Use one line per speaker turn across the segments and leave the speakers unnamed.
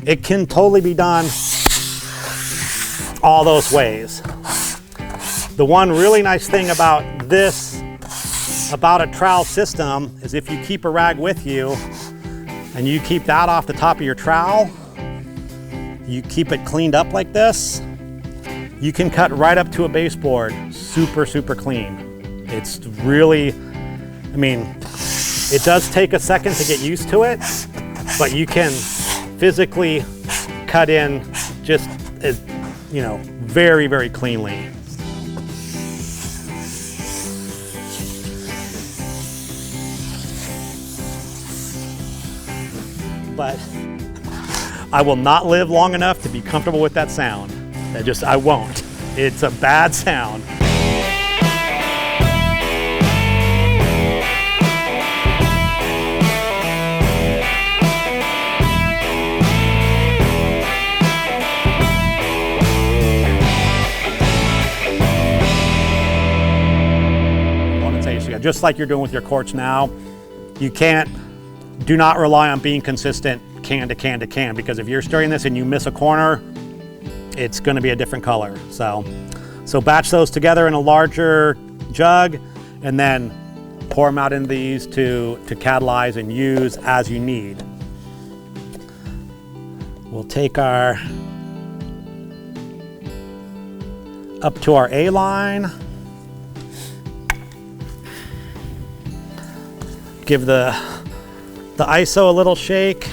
It can totally be done all those ways. The one really nice thing about a trowel system is if you keep a rag with you and you keep that off the top of your trowel, you keep it cleaned up like this, you can cut right up to a baseboard super, super clean. It's really, I mean, it does take a second to get used to it, but you can physically cut in just, you know, very, very cleanly. But I will not live long enough to be comfortable with that sound. I won't. It's a bad sound. Just like you're doing with your quartz now, do not rely on being consistent can to can to can, because if you're stirring this and you miss a corner, it's going to be a different color. So batch those together in a larger jug and then pour them out in these to catalyze and use as you need. We'll take our up to our A line. Give the ISO a little shake.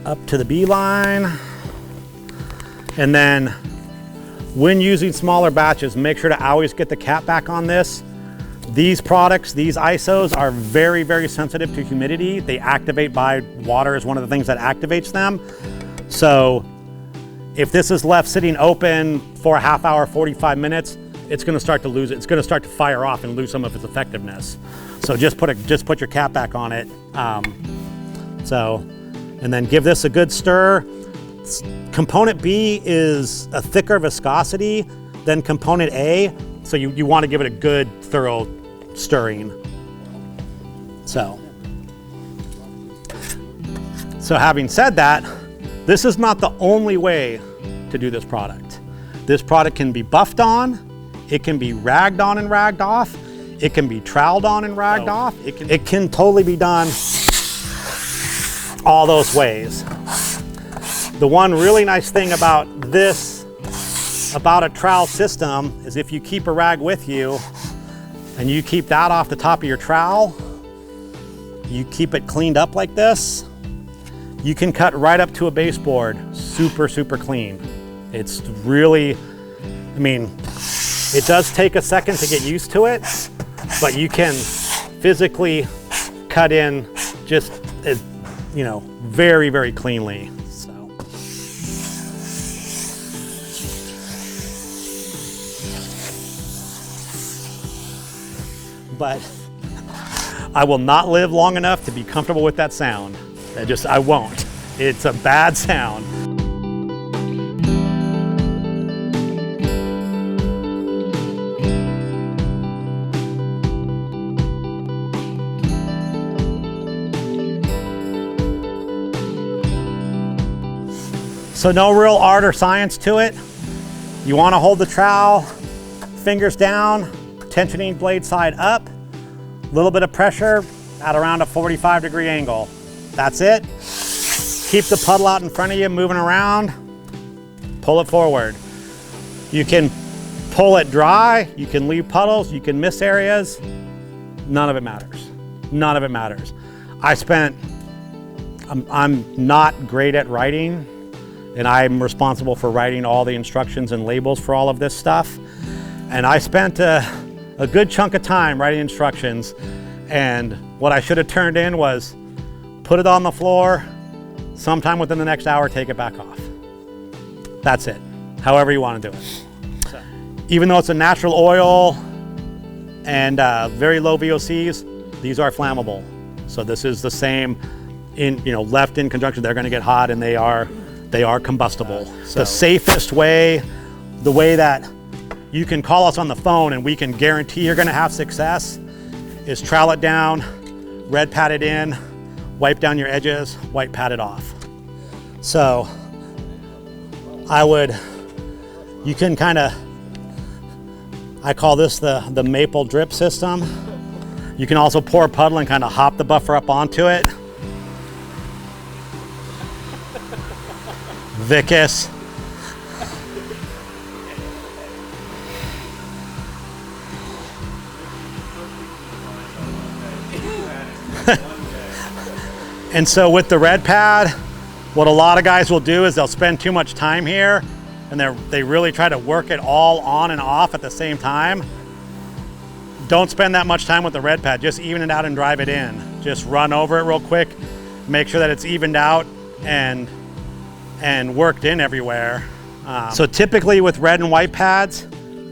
Up to the B line. And then when using smaller batches, make sure to always get the cap back on this. These products, these ISOs are very, very sensitive to humidity. They activate by water is one of the things that activates them. So if this is left sitting open for a half hour, 45 minutes, it's going to start to lose it. It's going to start to fire off and lose some of its effectiveness. So just put your cap back on it. And then give this a good stir. Component B is a thicker viscosity than component A, so you want to give it a good, thorough stirring. So having said that, this is not the only way to do this product. This product can be buffed on, it can be ragged on and ragged off, it can be troweled on and ragged off. It can totally be done all those ways. The one really nice thing about a trowel system is if you keep a rag with you and you keep that off the top of your trowel, you keep it cleaned up like this, you can cut right up to a baseboard super, super clean. It's really, I mean, it does take a second to get used to it, but you can physically cut in just, you know, very, very cleanly. But I will not live long enough to be comfortable with that sound. I won't. It's a bad sound. So no real art or science to it. You want to hold the trowel, fingers down, tensioning blade side up, a little bit of pressure at around a 45-degree angle. That's it. Keep the puddle out in front of you, moving around. Pull it forward. You can pull it dry, you can leave puddles, you can miss areas. None of it matters. None of it matters. I'm not great at writing, and I'm responsible for writing all the instructions and labels for all of this stuff. And I spent a good chunk of time writing instructions, and what I should have turned in was put it on the floor, sometime within the next hour, take it back off. That's it, however you want to do it. So, even though it's a natural oil and very low VOCs, these are flammable. So this is the same, left in conjunction, they're going to get hot and they are combustible. The safest way, the way that you can call us on the phone and we can guarantee you're gonna have success, is trowel it down, red pad it in, wipe down your edges, white pad it off. So you can kind of, I call this the maple drip system. You can also pour puddle and kind of hop the buffer up onto it. Vicus. And so with the red pad, what a lot of guys will do is they'll spend too much time here and they really try to work it all on and off at the same time. Don't spend that much time with the red pad, just even it out and drive it in. Just run over it real quick, make sure that it's evened out and worked in everywhere. So typically with red and white pads,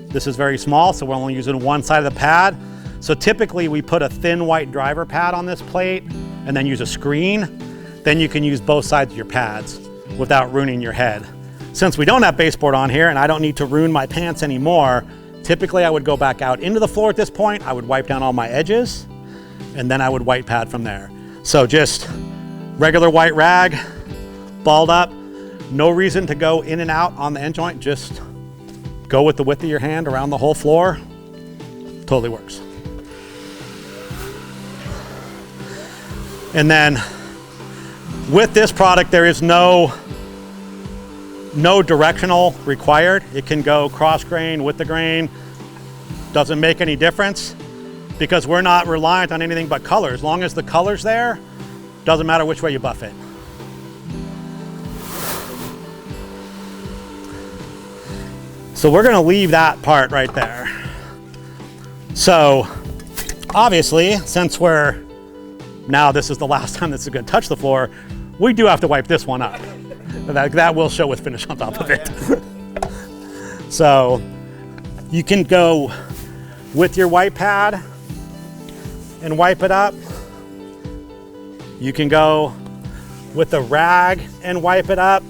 this is very small, so we're only using one side of the pad. So typically we put a thin white driver pad on this plate and then use a screen. Then you can use both sides of your pads without ruining your head. Since we don't have baseboard on here and I don't need to ruin my pants anymore, typically I would go back out into the floor at this point. I would wipe down all my edges and then I would white pad from there. So just regular white rag, balled up, no reason to go in and out on the end joint, just go with the width of your hand around the whole floor. Totally works. And then with this product, there is no directional required. It can go cross grain, with the grain, doesn't make any difference because we're not reliant on anything but color. As long as the color's there, doesn't matter which way you buff it. So we're gonna leave that part right there. So obviously, since now this is the last time this is gonna touch the floor, we do have to wipe this one up. That will show with finish on top of it. So you can go with your white pad and wipe it up. You can go with a rag and wipe it up.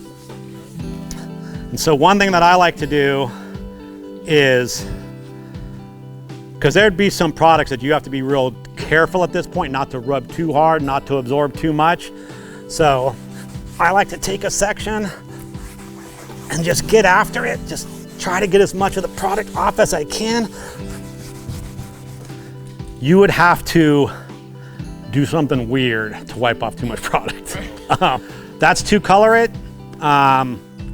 And so one thing that I like to do is, because there'd be some products that you have to be real careful at this point, not to rub too hard, not to absorb too much. So I like to take a section and just get after it. Just try to get as much of the product off as I can. You would have to do something weird to wipe off too much product. That's 2-Kolorit.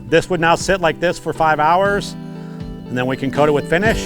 This would now sit like this for 5 hours, and then we can coat it with finish.